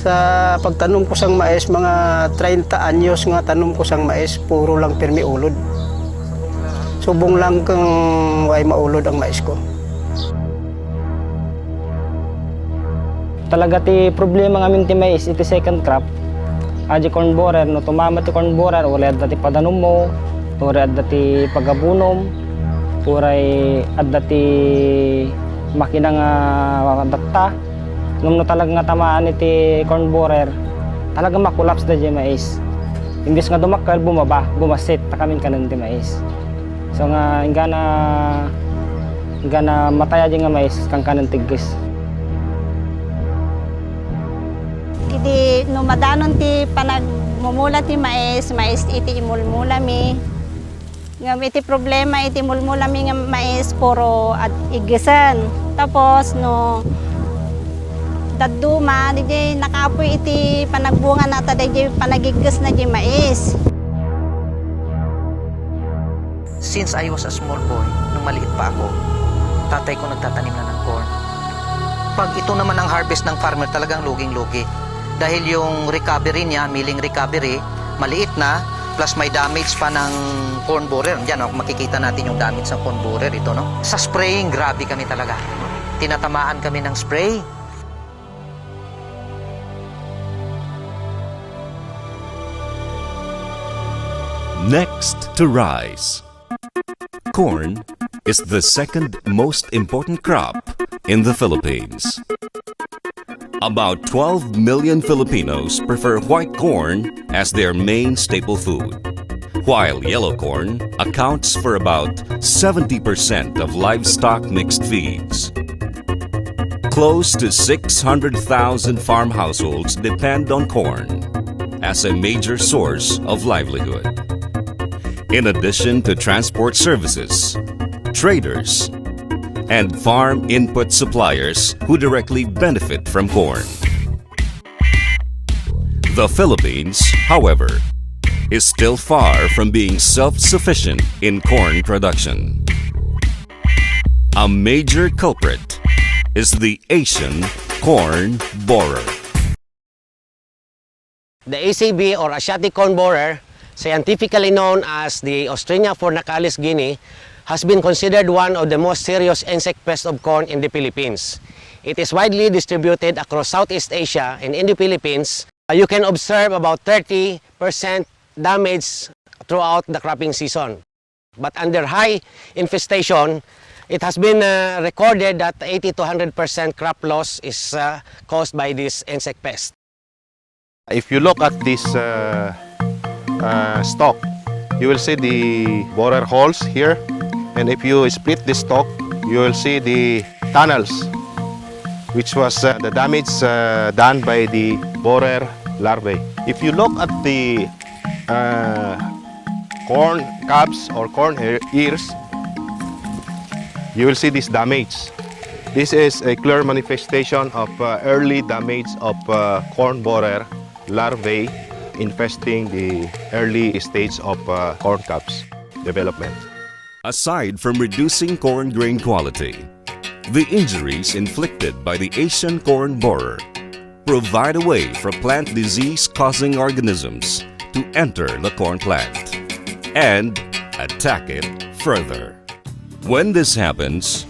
Sa pagtanom ko sang mais, mga 30 anyos nga tanom ko sang mais, puro lang pirmi ulod. Subong lang kang way maulod ang mais ko. Talaga ti problema ngamin ti mais, iti second crop. Aji corn borer, no tumama ti corn borer, uray adda ti padanom mo, uray adda ti pagabunom, uray adda ti makina nga datta. Nung no talaga nga tamaan iti corn borer, talaga makulaps na di mais. Imbis nga dumakal, bumaba, bumasit, takamin kanan ti mais. So nga, nga na mataya di nga mais, kang kanan tiggis. Idi no madanon ti panagmumula ti mais iti imulmula mi. Ngam iti problema iti mulmula mi nga mais puro at igisan. Tapos no daduma di nakapoy iti panagbunga nata di panagigis na di mais. Since I was a small boy, nung maliit pa ako, tatay ko nagtatanim na ng corn. Pag ito naman ang harvest ng farmer, talagang luging-lugi. Dahil yung recovery niya, milling recovery, maliit na, plus may damage pa ng corn borer. Diyan, makikita natin yung damage ng corn borer ito, no? Sa spraying, grabe kami talaga. Tinatamaan kami ng spray. Next to rice. Corn is the second most important crop in the Philippines. About 12 million Filipinos prefer white corn as their main staple food, while yellow corn accounts for about 70% of livestock mixed feeds. Close to 600,000 farm households depend on corn as a major source of livelihood. In addition to transport services, traders, and farm input suppliers who directly benefit from corn. The Philippines, however, is still far from being self-sufficient in corn production. A major culprit is the Asian corn borer. The ACB or Asiatic corn borer, scientifically known as the Ostrina fornicalis guinea, has been considered one of the most serious insect pests of corn in the Philippines. It is widely distributed across Southeast Asia, and in the Philippines, you can observe about 30% damage throughout the cropping season. But under high infestation, it has been recorded that 80 to 100% crop loss is caused by this insect pest. If you look at this stalk, you will see the borer holes here, and if you split the stalk, you will see the tunnels, which was the damage done by the borer larvae. If you look at the corn cobs or corn ears, you will see this damage. This is a clear manifestation of early damage of corn borer larvae infesting the early stage of corn cobs development. Aside from reducing corn grain quality, the injuries inflicted by the Asian corn borer provide a way for plant disease-causing organisms to enter the corn plant and attack it further. When this happens,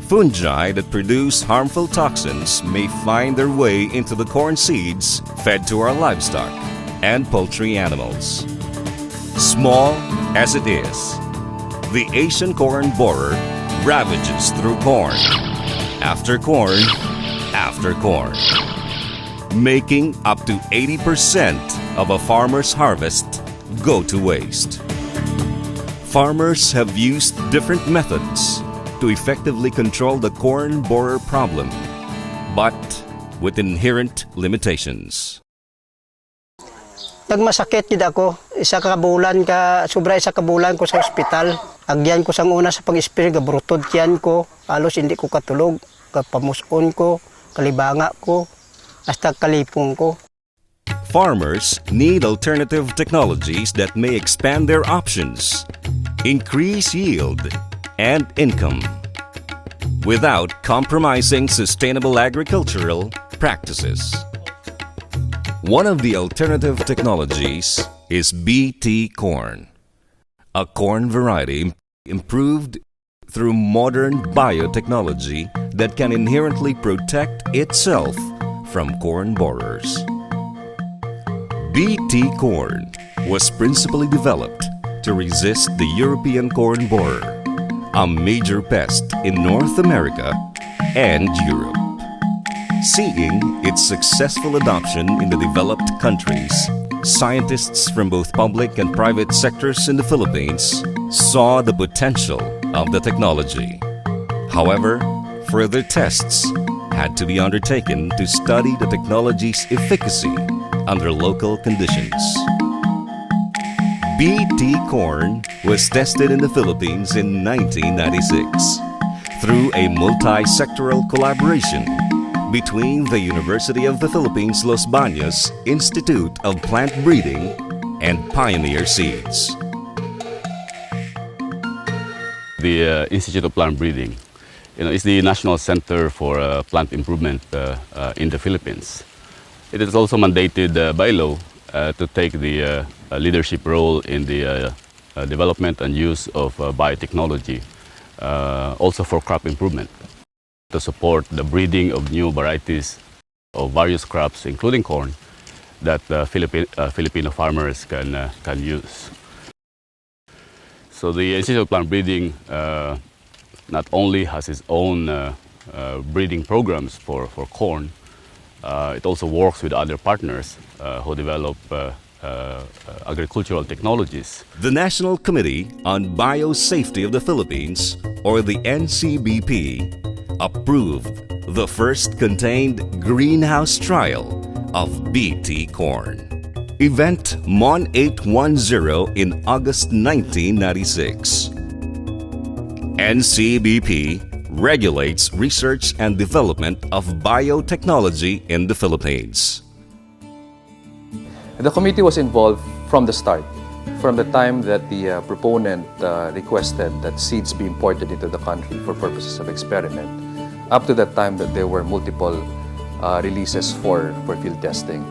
fungi that produce harmful toxins may find their way into the corn seeds fed to our livestock and poultry animals. Small as it is, the Asian corn borer ravages through corn, after corn, after corn, making up to 80% of a farmer's harvest go to waste. Farmers have used different methods to effectively control the corn borer problem, but with inherent limitations. Nagmasakit gid ako, sobra isa ka bulan ko sa ospital. Agyan ko sang una sa pag-spray, gabrutod kiyan ko, halos hindi ko katulog, kapamuson ko, kalibanga ko, hasta kalipong ko. Farmers need alternative technologies that may expand their options, increase yield and income, without compromising sustainable agricultural practices. One of the alternative technologies is BT corn, a corn variety improved through modern biotechnology that can inherently protect itself from corn borers. BT corn was principally developed to resist the European corn borer, a major pest in North America and Europe. Seeing its successful adoption in the developed countries, scientists from both public and private sectors in the Philippines saw the potential of the technology. However, further tests had to be undertaken to study the technology's efficacy under local conditions. BT corn was tested in the Philippines in 1996 through a multi-sectoral collaboration between the University of the Philippines Los Baños Institute of Plant Breeding and Pioneer Seeds. The Institute of Plant Breeding, is the National Center for Plant Improvement in the Philippines. It is also mandated by law to take the leadership role in the development and use of biotechnology, also for crop improvement, to support the breeding of new varieties of various crops, including corn, that Filipino farmers can use. So the Institute of Plant Breeding not only has its own breeding programs for corn, it also works with other partners who develop agricultural technologies. The National Committee on Biosafety of the Philippines, or the NCBP, approved the first contained greenhouse trial of BT corn. Event MON 810 in August 1996. NCBP regulates research and development of biotechnology in the Philippines. The committee was involved from the start, from the time that the proponent requested that seeds be imported into the country for purposes of experiment, up to that time that there were multiple releases for field testing.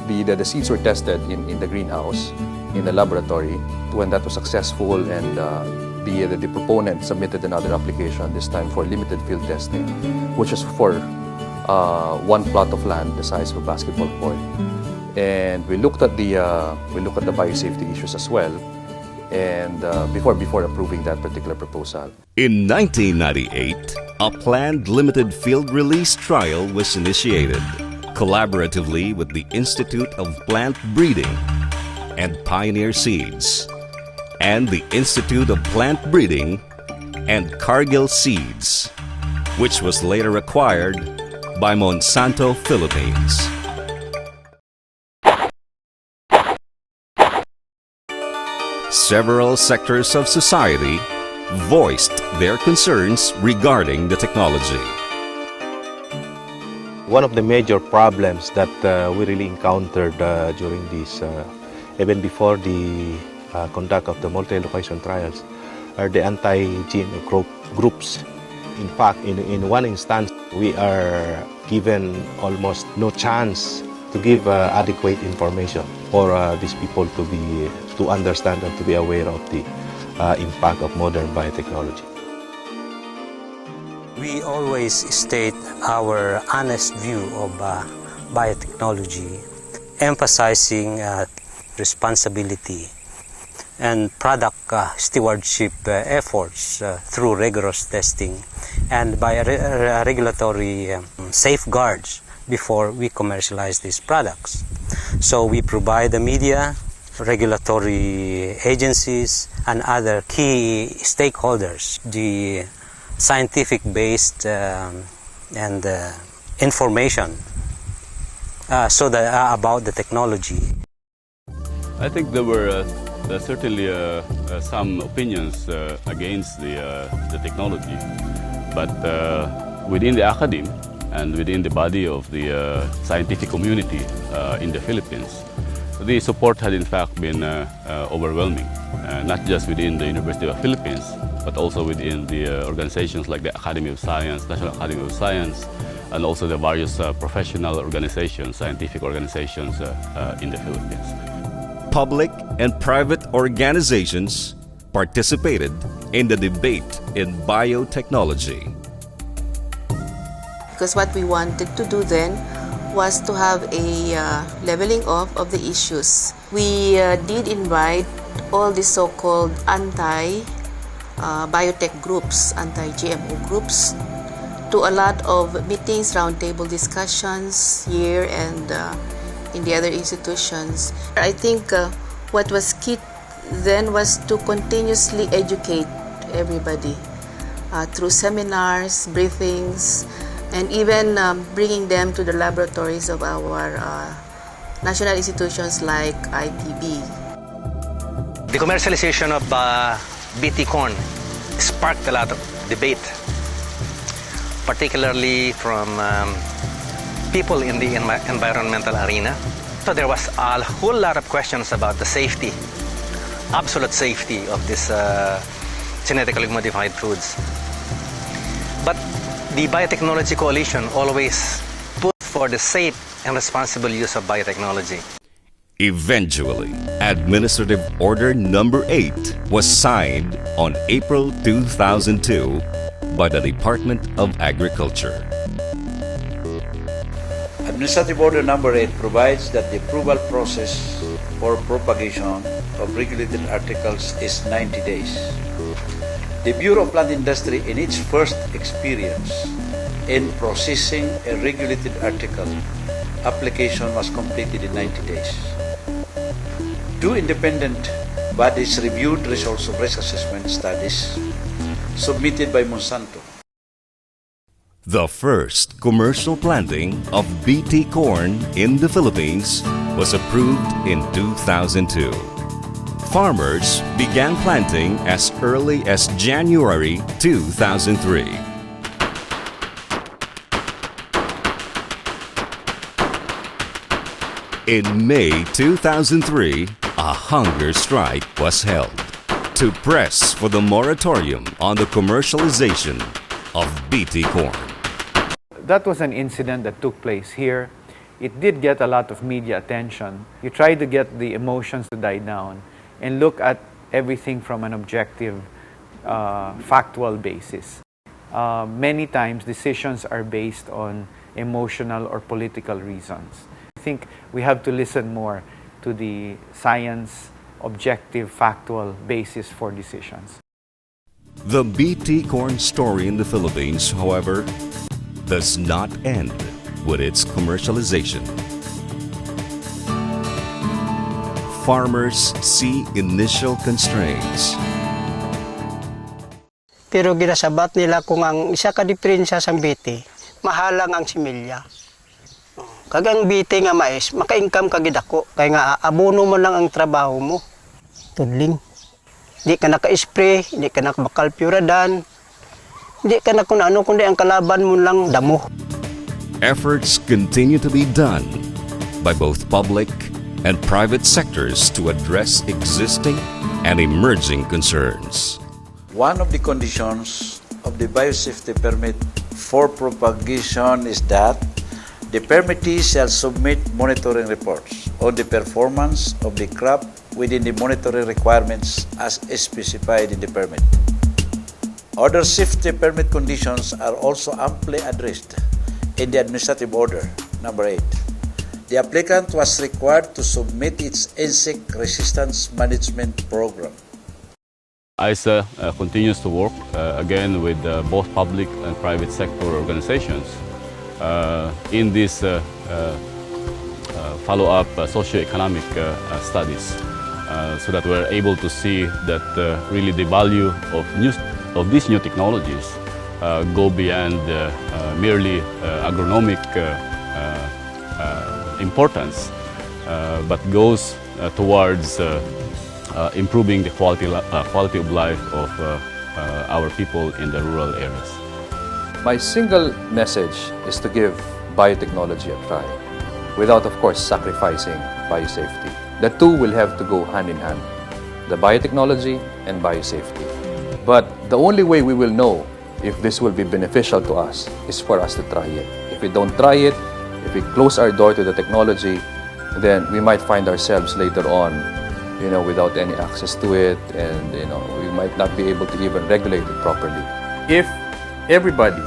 The seeds were tested in the greenhouse, in the laboratory. When that was successful and the proponent submitted another application, this time for limited field testing, which was for one plot of land the size of a basketball court. And we looked at the biosafety issues as well, and before approving that particular proposal. In 1998, a planned limited field release trial was initiated, collaboratively with the Institute of Plant Breeding and Pioneer Seeds, and the Institute of Plant Breeding and Cargill Seeds, which was later acquired by Monsanto Philippines. Several sectors of society voiced their concerns regarding the technology. One of the major problems that we really encountered during this, even before the conduct of the multi-location trials, are the anti-GMO groups. In fact, in one instance, we are given almost no chance to give adequate information for these people to understand and to be aware of the impact of modern biotechnology. We always state our honest view of biotechnology, emphasizing responsibility and product stewardship efforts through rigorous testing and by regulatory safeguards before we commercialize these products. So we provide the media, regulatory agencies, and other key stakeholders the scientific-based and information about the technology. I think there were certainly some opinions against the technology, but within the academe and within the body of the scientific community in the Philippines, the support had in fact been overwhelming, not just within the University of the Philippines, but also within the organizations like the Academy of Science, National Academy of Science, and also the various professional organizations, scientific organizations in the Philippines. Public and private organizations participated in the debate in biotechnology. Because what we wanted to do then was to have a leveling off of the issues. We did invite all the so-called anti-biotech groups, anti-GMO groups, to a lot of meetings, roundtable discussions here and in the other institutions. I think what was key then was to continuously educate everybody through seminars, briefings, and even bringing them to the laboratories of our national institutions like ITB. The commercialization of BT corn sparked a lot of debate, particularly from people in the environmental arena. So there was a whole lot of questions about the safety, absolute safety of this genetically modified foods. But the Biotechnology Coalition always put for the safe and responsible use of biotechnology. Eventually, Administrative Order Number 8 was signed on April 2002 by the Department of Agriculture. Administrative Order Number 8 provides that the approval process for propagation of regulated articles is 90 days. The Bureau of Plant Industry, in its first experience in processing a regulated article, application was completed in 90 days. 2 independent bodies reviewed results of risk assessment studies submitted by Monsanto. The first commercial planting of BT corn in the Philippines was approved in 2002. Farmers began planting as early as January 2003. In May 2003, a hunger strike was held to press for the moratorium on the commercialization of BT corn. That was an incident that took place here. It did get a lot of media attention. You try to get the emotions to die down and look at everything from an objective, factual basis. Many times decisions are based on emotional or political reasons. I think we have to listen more to the science, objective, factual basis for decisions. The BT corn story in the Philippines, however, does not end with its commercialization. Farmers see initial constraints. Pero ginasabat nila kung ang isa ka diferensya sa BT, mahalang ang similya. Kagang BT nga mais, maka-income ka gidako, kaya nga abono mo lang ang trabaho mo. Tudling. Di ka naka-spray, di ka nakabakal puradan, di ka na kung ano, kundi ang kalaban mo lang damo. Efforts continue to be done by both public and private sectors to address existing and emerging concerns. One of the conditions of the biosafety permit for propagation is that the permittee shall submit monitoring reports on the performance of the crop within the monitoring requirements as specified in the permit. Other safety permit conditions are also amply addressed in the Administrative Order Number 8. The applicant was required to submit its insect resistance management program. ISA continues to work again with both public and private sector organizations in these follow-up socio-economic studies so that we're able to see that really the value of these new technologies go beyond merely agronomic importance, but goes towards improving the quality of life of our people in the rural areas. My single message is to give biotechnology a try, without of course sacrificing biosafety. The two will have to go hand in hand, the biotechnology and biosafety. But The only way we will know if this will be beneficial to us is for us to try it. If we don't try it, if we close our door to the technology, then we might find ourselves later on, without any access to it, and we might not be able to even regulate it properly. If everybody,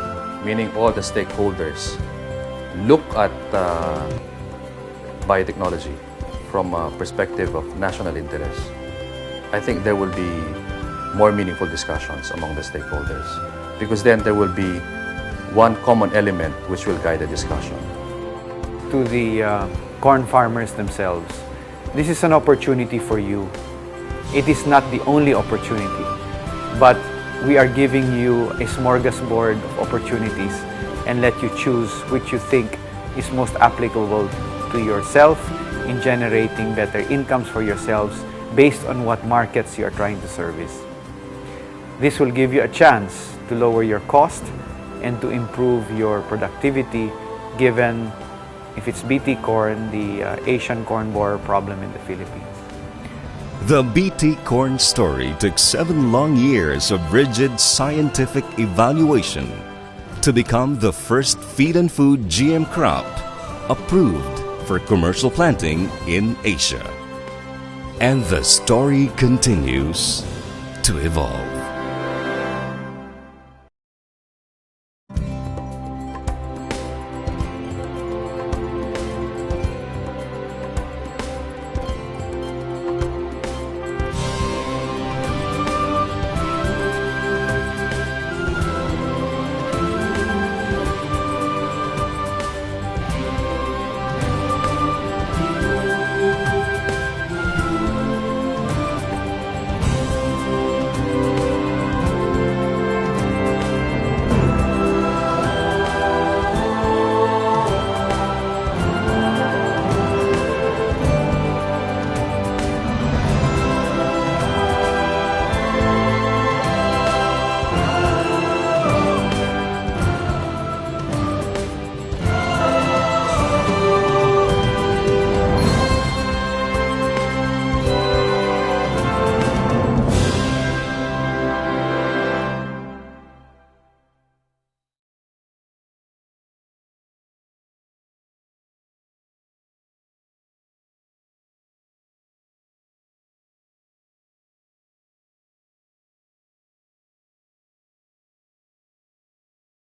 meaning all the stakeholders, look at biotechnology from a perspective of national interest, I think there will be more meaningful discussions among the stakeholders, because then there will be one common element which will guide the discussion. To the corn farmers themselves, this is an opportunity for you. It is not the only opportunity, but we are giving you a smorgasbord of opportunities and let you choose which you think is most applicable to yourself in generating better incomes for yourselves based on what markets you are trying to service. This will give you a chance to lower your cost and to improve your productivity, given, if it's BT corn, the Asian corn borer problem in the Philippines. The BT corn story took 7 long years of rigid scientific evaluation to become the first feed and food GM crop approved for commercial planting in Asia. And the story continues to evolve.